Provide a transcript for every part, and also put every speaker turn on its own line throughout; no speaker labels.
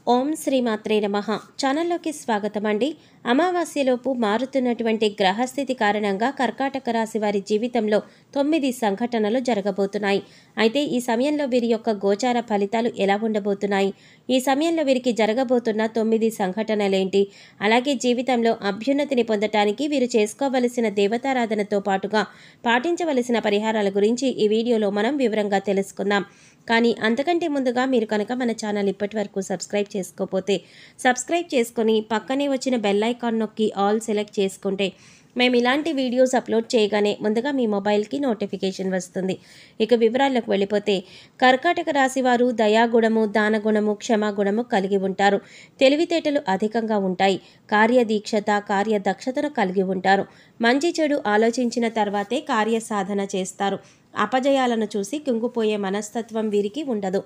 ఓం శ్రీ మాత్రే నమః. ఛానల్లోకి స్వాగతం అండి. అమావాస్యలోపు మారుతున్నటువంటి గ్రహస్థితి కారణంగా కర్కాటక రాశి వారి జీవితంలో 9 సంఘటనలు జరగబోతున్నాయి. అయితే ఈ సమయంలో వీరి యొక్క గోచార ఫలితాలు ఎలా ఉండబోతున్నాయి, ఈ సమయంలో వీరికి జరగబోతున్న 9 సంఘటనలేంటి, అలాగే జీవితంలో అభ్యున్నతిని పొందటానికి వీరు చేసుకోవలసిన దేవతారాధనతో పాటుగా పాటించవలసిన పరిహారాల గురించి ఈ వీడియోలో మనం వివరంగా తెలుసుకుందాం. కానీ అంతకంటే ముందుగా మీరు కనుక మన ఛానల్ ఇప్పటి వరకు సబ్స్క్రైబ్ చేసుకోకపోతే సబ్స్క్రైబ్ చేసుకొని పక్కనే వచ్చిన బెల్ ఐకాన్ నొక్కి ఆల్ సెలెక్ట్ చేసుకుంటే మేము ఇలాంటి వీడియోస్ అప్లోడ్ చేయగానే ముందుగా మీ మొబైల్కి నోటిఫికేషన్ వస్తుంది. ఇక వివరాల్లోకి వెళ్ళిపోతే, కర్కాటక రాశి వారు దయాగుణము, దానగుణము, క్షమాగుణము కలిగి ఉంటారు. తెలివితేటలు అధికంగా ఉంటాయి. కార్యదీక్షత, కార్యదక్షతను కలిగి ఉంటారు. మంచి చెడు ఆలోచించిన తర్వాతే కార్యసాధన చేస్తారు. అపజయాలను చూసి కుంగిపోయే మనస్తత్వం వీరికి ఉండదు.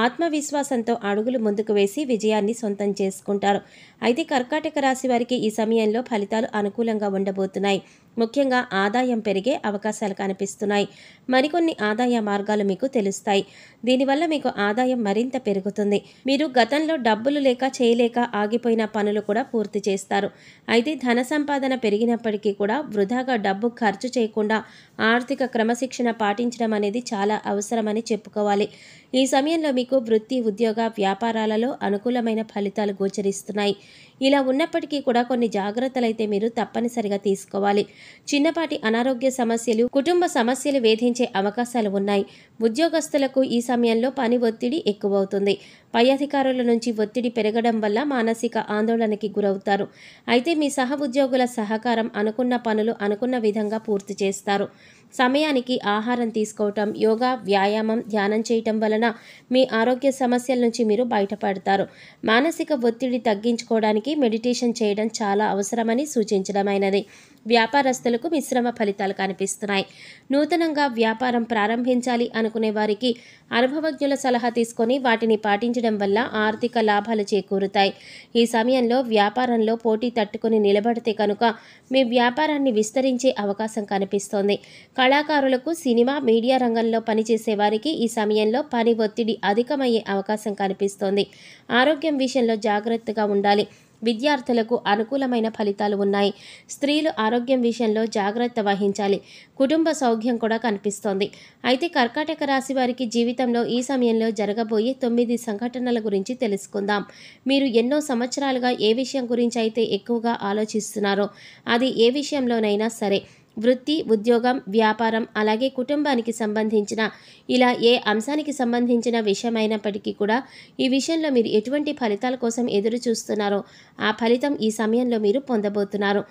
ఆత్మవిశ్వాసంతో అడుగులు ముందుకు వేసి విజయాన్ని సొంతం చేసుకుంటారు. అయితే కర్కాటక రాశి వారికి ఈ సమయంలో ఫలితాలు అనుకూలంగా ఉండబోతున్నాయి. ముఖ్యంగా ఆదాయం పెరిగే అవకాశాలు కనిపిస్తున్నాయి. మరికొన్ని ఆదాయ మార్గాలు మీకు తెలుస్తాయి. దీనివల్ల మీకు ఆదాయం మరింత పెరుగుతుంది. మీరు గతంలో డబ్బులు లేక చేయలేక ఆగిపోయిన పనులు కూడా పూర్తి చేస్తారు. అయితే ధన సంపాదన పెరిగినప్పటికీ కూడా వృధాగా డబ్బు ఖర్చు చేయకుండా ఆర్థిక క్రమశిక్షణ పాటించడం అనేది చాలా అవసరమని చెప్పుకోవాలి. ఈ సమయంలో మీకు వృత్తి, ఉద్యోగ, వ్యాపారాలలో అనుకూలమైన ఫలితాలు గోచరిస్తున్నాయి. ఇలా ఉన్నప్పటికీ కూడా కొన్ని జాగ్రత్తలు అయితే మీరు తప్పనిసరిగా తీసుకోవాలి. చిన్నపాటి అనారోగ్య సమస్యలు, కుటుంబ సమస్యలు వేధించే అవకాశాలు ఉన్నాయి. ఉద్యోగస్తులకు ఈ సమయంలో పని ఒత్తిడి ఎక్కువవుతుంది. పై అధికారుల నుంచి ఒత్తిడి పెరగడం వల్ల మానసిక ఆందోళనకి గురవుతారు. అయితే మీ సహ ఉద్యోగుల సహకారం, అనుకున్న పనులు అనుకున్న విధంగా పూర్తి చేస్తారు. సమయానికి ఆహారం తీసుకోవటం, యోగా, వ్యాయామం, ధ్యానం చేయటం వలన మీ ఆరోగ్య సమస్యల నుంచి మీరు బయటపడతారు. మానసిక ఒత్తిడి తగ్గించుకోవడానికి మెడిటేషన్ చేయడం చాలా అవసరమని సూచించడమైనది. వ్యాపారస్తులకు మిశ్రమ ఫలితాలు కనిపిస్తున్నాయి. నూతనంగా వ్యాపారం ప్రారంభించాలి అనుకునే వారికి అనుభవజ్ఞుల సలహా తీసుకొని వాటిని పాటించడం వల్ల ఆర్థిక లాభాలు చేకూరుతాయి. ఈ సమయంలో వ్యాపారంలో పోటీ తట్టుకొని నిలబడితే కనుక మీ వ్యాపారాన్ని విస్తరించే అవకాశం కనిపిస్తోంది. కళాకారులకు, సినిమా, మీడియా రంగంలో పనిచేసే వారికి ఈ సమయంలో పని ఒత్తిడి అధికమయ్యే అవకాశం కనిపిస్తోంది. ఆరోగ్యం విషయంలో జాగ్రత్తగా ఉండాలి. విద్యార్థులకు అనుకూలమైన ఫలితాలు ఉన్నాయి. స్త్రీలు ఆరోగ్యం విషయంలో జాగ్రత్త వహించాలి. కుటుంబ సౌఖ్యం కూడా కనిపిస్తోంది. అయితే కర్కాటక రాశి వారికి జీవితంలో ఈ సమయంలో జరగబోయే 9 సంఘటనల గురించి తెలుసుకుందాం. మీరు ఎన్నో సంవత్సరాలుగా ఏ విషయం గురించి అయితే ఎక్కువగా ఆలోచిస్తున్నారో, అది ఏ విషయంలోనైనా సరే, వృత్తి, ఉద్యోగం, వ్యాపారం, అలాగే కుటుంబానికి సంబంధించిన ఇలా ఏ అంశానికి సంబంధించిన విషయమైనప్పటికీ కూడా ఈ విషయంలో మీరు ఎటువంటి ఫలితాల కోసం ఎదురు చూస్తున్నారో ఆ ఫలితం ఈ సమయంలో మీరు పొందబోతున్నారు.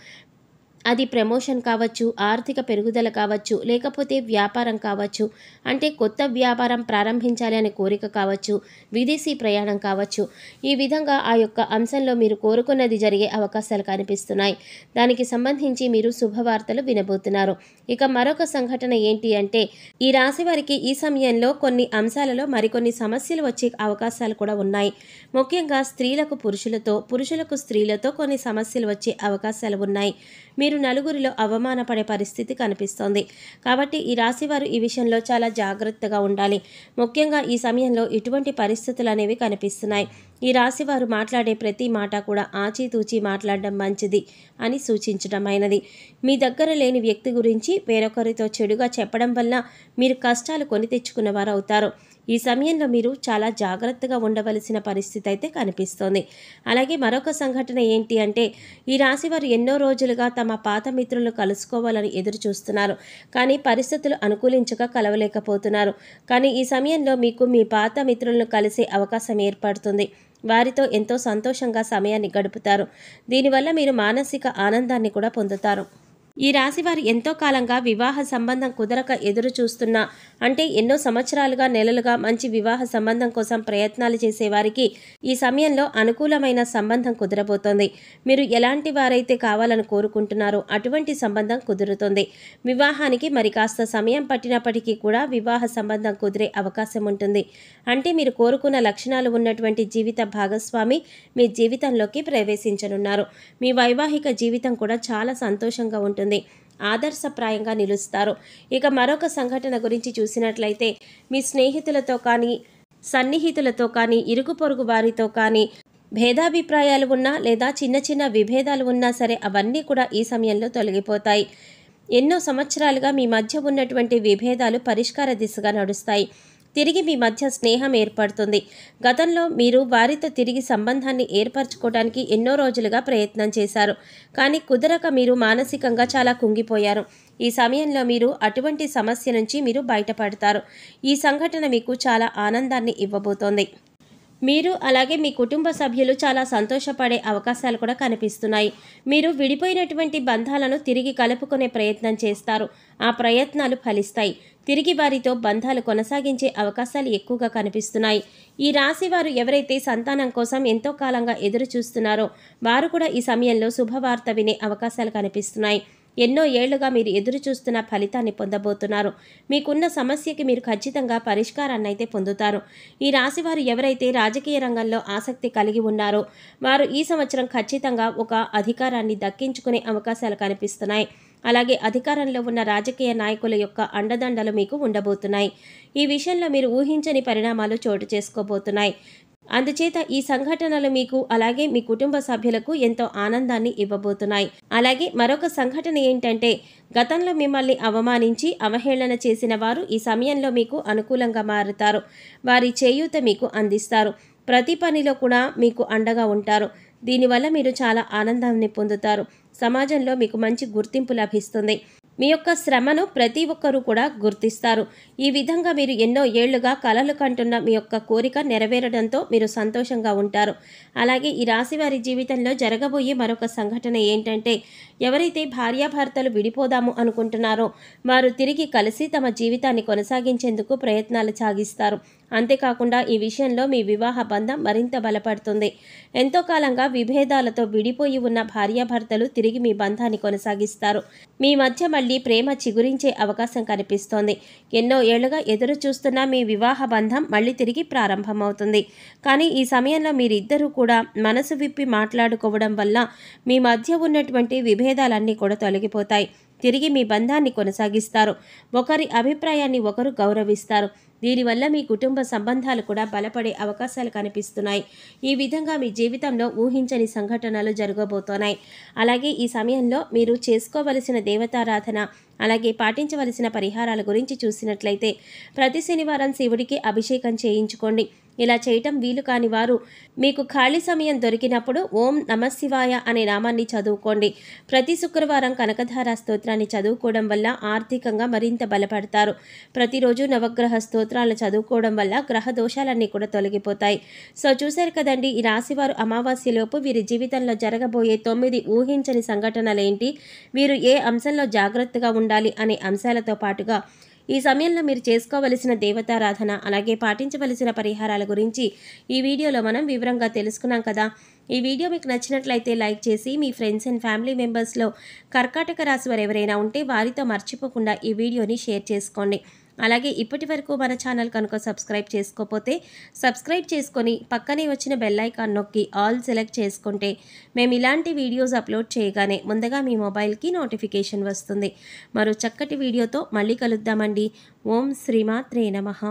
అది ప్రమోషన్ కావచ్చు, ఆర్థిక పెరుగుదల కావచ్చు, లేకపోతే వ్యాపారం కావచ్చు, అంటే కొత్త వ్యాపారం ప్రారంభించాలి అనే కోరిక కావచ్చు, విదేశీ ప్రయాణం కావచ్చు. ఈ విధంగా ఆ యొక్క అంశంలో మీరు కోరుకున్నది జరిగే అవకాశాలు కనిపిస్తున్నాయి. దానికి సంబంధించి మీరు శుభవార్తలు వినబోతున్నారు. ఇక మరొక సంఘటన ఏంటి అంటే, ఈ రాశి వారికి ఈ సమయంలో కొన్ని అంశాలలో మరికొన్ని సమస్యలు వచ్చే అవకాశాలు కూడా ఉన్నాయి. ముఖ్యంగా స్త్రీలకు పురుషులతో, పురుషులకు స్త్రీలతో కొన్ని సమస్యలు వచ్చే అవకాశాలు ఉన్నాయి. మీరు నలుగురిలో అవమానపడే పరిస్థితి కనిపిస్తోంది. కాబట్టి ఈ రాశివారు ఈ విషయంలో చాలా జాగ్రత్తగా ఉండాలి. ముఖ్యంగా ఈ సమయంలో ఇటువంటి పరిస్థితులు అనేవి కనిపిస్తున్నాయి. ఈ రాశివారు మాట్లాడే ప్రతి మాట కూడా ఆచితూచి మాట్లాడడం మంచిది అని సూచించడమైనది. మీ దగ్గర లేని వ్యక్తి గురించి వేరొకరితో చెడుగా చెప్పడం వల్ల మీరు కష్టాలు కొని తెచ్చుకున్న వారు అవుతారు. ఈ సమయంలో మీరు చాలా జాగ్రత్తగా ఉండవలసిన పరిస్థితి అయితే కనిపిస్తోంది. అలాగే మరొక సంఘటన ఏంటి అంటే, ఈ రాశివారు ఎన్నో రోజులుగా తమ పాత మిత్రులను కలుసుకోవాలని ఎదురు చూస్తున్నారు. కానీ పరిస్థితులు అనుకూలించక కలవలేకపోతున్నారు. కానీ ఈ సమయంలో మీకు మీ పాత మిత్రులను కలిసే అవకాశం ఏర్పడుతుంది. వారితో ఎంతో సంతోషంగా సమయాన్ని గడుపుతారు. దీనివల్ల మీరు మానసిక ఆనందాన్ని కూడా పొందుతారు. ఈ రాశివారు ఎంతో కాలంగా వివాహ సంబంధం కుదరక ఎదురు చూస్తున్నా, అంటే ఎన్నో సంవత్సరాలుగా, నెలలుగా మంచి వివాహ సంబంధం కోసం ప్రయత్నాలు చేసేవారికి ఈ సమయంలో అనుకూలమైన సంబంధం కుదరబోతోంది. మీరు ఎలాంటి వారైతే కావాలని కోరుకుంటున్నారో అటువంటి సంబంధం కుదురుతుంది. వివాహానికి మరి కాస్త సమయం పట్టినప్పటికీ కూడా వివాహ సంబంధం కుదిరే అవకాశం ఉంటుంది. అంటే మీరు కోరుకున్న లక్షణాలు ఉన్నటువంటి జీవిత భాగస్వామి మీ జీవితంలోకి ప్రవేశించనున్నారు. మీ వైవాహిక జీవితం కూడా చాలా సంతోషంగా ఉంటుంది. ఆదర్శప్రాయంగా నిలుస్తారు. ఇక మరొక సంఘటన గురించి చూసినట్లయితే, మీ స్నేహితులతో కానీ సన్నిహితులతో కానీ ఇరుగు పొరుగు వారితో కానీ భేదాభిప్రాయాలు ఉన్నా లేదా చిన్న చిన్న విభేదాలు ఉన్నా సరే అవన్నీ కూడా ఈ సమయంలో తొలగిపోతాయి. ఎన్నో సంవత్సరాలుగా మీ మధ్య ఉన్నటువంటి విభేదాలు పరిష్కార దిశగా నడుస్తాయి. తిరిగి మీ మధ్య స్నేహం ఏర్పడుతుంది. గతంలో మీరు వారితో తిరిగి సంబంధాన్ని ఏర్పరచుకోవడానికి ఎన్నో రోజులుగా ప్రయత్నం చేశారు. కానీ కుదరక మీరు మానసికంగా చాలా కుంగిపోయారు. ఈ సమయంలో మీరు అటువంటి సమస్య నుంచి మీరు బయటపడతారు. ఈ సంఘటన మీకు చాలా ఆనందాన్ని ఇవ్వబోతోంది. మీరు అలాగే మీ కుటుంబ సభ్యులు చాలా సంతోషపడే అవకాశాలు కూడా కనిపిస్తున్నాయి. మీరు విడిపోయినటువంటి బంధాలను తిరిగి కలుపుకునే ప్రయత్నం చేస్తారు. ఆ ప్రయత్నాలు ఫలిస్తాయి. తిరిగి వారితో బంధాలు కొనసాగించే అవకాశాలు ఎక్కువగా కనిపిస్తున్నాయి. ఈ రాశి వారు ఎవరైతే సంతానం కోసం ఎంతో కాలంగా ఎదురు చూస్తున్నారో వారు కూడా ఈ సమయంలో శుభవార్త వినే అవకాశాలు కనిపిస్తున్నాయి. ఎన్నో ఏళ్లుగా మీరు ఎదురు చూస్తున్న ఫలితాన్ని పొందబోతున్నారు. మీకున్న సమస్యకి మీరు ఖచ్చితంగా పరిష్కారాన్ని అయితే పొందుతారు. ఈ రాశివారు ఎవరైతే రాజకీయ రంగంలో ఆసక్తి కలిగి ఉన్నారో వారు ఈ సంవత్సరం ఖచ్చితంగా ఒక అధికారాన్ని దక్కించుకునే అవకాశాలు కనిపిస్తున్నాయి. అలాగే అధికారంలో ఉన్న రాజకీయ నాయకుల యొక్క అండదండలు మీకు ఉండబోతున్నాయి. ఈ విషయంలో మీరు ఊహించని పరిణామాలు చోటు చేసుకోబోతున్నాయి. అందుచేత ఈ సంఘటనలు మీకు అలాగే మీ కుటుంబ సభ్యులకు ఎంతో ఆనందాన్ని ఇవ్వబోతున్నాయి. అలాగే మరొక సంఘటన ఏంటంటే గతంలో మిమ్మల్ని అవమానించి అవహేళన చేసిన వారు ఈ సమయంలో మీకు అనుకూలంగా మారుతారు. వారి చేయూత మీకు అందిస్తారు. ప్రతి పనిలో కూడా మీకు అండగా ఉంటారు. దీనివల్ల మీరు చాలా ఆనందాన్ని పొందుతారు. సమాజంలో మీకు మంచి గుర్తింపు లభిస్తుంది. మీ యొక్క శ్రమను ప్రతి ఒక్కరూ కూడా గుర్తిస్తారు. ఈ విధంగా మీరు ఎన్నో ఏళ్లుగా కలలు కంటున్న మీ యొక్క కోరిక నెరవేరడంతో మీరు సంతోషంగా ఉంటారు. అలాగే ఈ రాశి వారి జీవితంలో జరగబోయే మరొక సంఘటన ఏంటంటే ఎవరైతే భార్యాభర్తలు విడిపోదాము అనుకుంటున్నారో వారు తిరిగి కలిసి తమ జీవితాన్ని కొనసాగించేందుకు ప్రయత్నాలు సాగిస్తారు. అంతేకాకుండా ఈ విషయంలో మీ వివాహ బంధం మరింత బలపడుతుంది. ఎంతో కాలంగా విభేదాలతో విడిపోయి ఉన్న భార్యాభర్తలు తిరిగి మీ బంధాన్ని కొనసాగిస్తారు. మీ మధ్య మళ్ళీ ప్రేమ చిగురించే అవకాశం కనిపిస్తోంది. ఎన్నో ఏళ్లుగా ఎదురు చూస్తున్న మీ వివాహ బంధం మళ్ళీ తిరిగి ప్రారంభమవుతుంది. కానీ ఈ సమయంలో మీరిద్దరూ కూడా మనసు విప్పి మాట్లాడుకోవడం వల్ల మీ మధ్య ఉన్నటువంటి విభేదాలన్నీ కూడా తొలగిపోతాయి. తిరిగి మీ బంధాన్ని కొనసాగిస్తారు. ఒకరి అభిప్రాయాన్ని ఒకరు గౌరవిస్తారు. దీనివల్ల మీ కుటుంబ సంబంధాలు కూడా బలపడే అవకాశాలు కనిపిస్తున్నాయి. ఈ విధంగా మీ జీవితంలో ఊహించని సంఘటనలు జరగబోతున్నాయి. అలాగే ఈ సమయంలో మీరు చేసుకోవలసిన దేవతారాధన అలాగే పాటించవలసిన పరిహారాల గురించి చూసినట్లయితే ప్రతి శనివారం శివుడికి అభిషేకం చేయించుకోండి. ఇలా చేయటం వీలు కాని వారు మీకు ఖాళీ సమయం దొరికినప్పుడు ఓం నమఃశివాయ అనే నామాన్ని చదువుకోండి. ప్రతి శుక్రవారం కనకధార స్తోత్రాన్ని చదువుకోవడం వల్ల ఆర్థికంగా మరింత బలపడతారు. ప్రతిరోజు నవగ్రహ స్తోత్రాలను చదువుకోవడం వల్ల గ్రహ దోషాలన్నీ కూడా తొలగిపోతాయి. సో చూశారు కదండి, ఈ రాశివారు అమావాస్యలోపు వీరి జీవితంలో జరగబోయే 9 ఊహించని సంఘటనలు ఏంటి, వీరు ఏ అంశంలో జాగ్రత్తగా ఉండాలి అనే అంశాలతో పాటుగా ఈ సమయంలో మీరు చేసుకోవలసిన దేవతారాధన అలాగే పాటించవలసిన పరిహారాల గురించి ఈ వీడియోలో మనం వివరంగా తెలుసుకున్నాం కదా. ఈ వీడియో మీకు నచ్చినట్లయితే లైక్ చేసి మీ ఫ్రెండ్స్ అండ్ ఫ్యామిలీ మెంబర్స్లో కర్కాటక రాశి వారు ఎవరైనా ఉంటే వారితో మర్చిపోకుండా ఈ వీడియోని షేర్ చేసుకోండి. అలాగే ఇప్పటి వరకు మన ఛానల్ కనుక సబ్స్క్రైబ్ చేసుకోకపోతే సబ్స్క్రైబ్ చేసుకొని పక్కనే వచ్చిన బెల్ ఐకాన్ నొక్కి ఆల్ సెలెక్ట్ చేసుకుంటే మేము ఇలాంటి వీడియోస్ అప్లోడ్ చేయగానే ముందుగా మీ మొబైల్కి నోటిఫికేషన్ వస్తుంది. మరో చక్కటి వీడియోతో మళ్ళీ కలుద్దామండి. ఓం శ్రీమాత్రే నమః.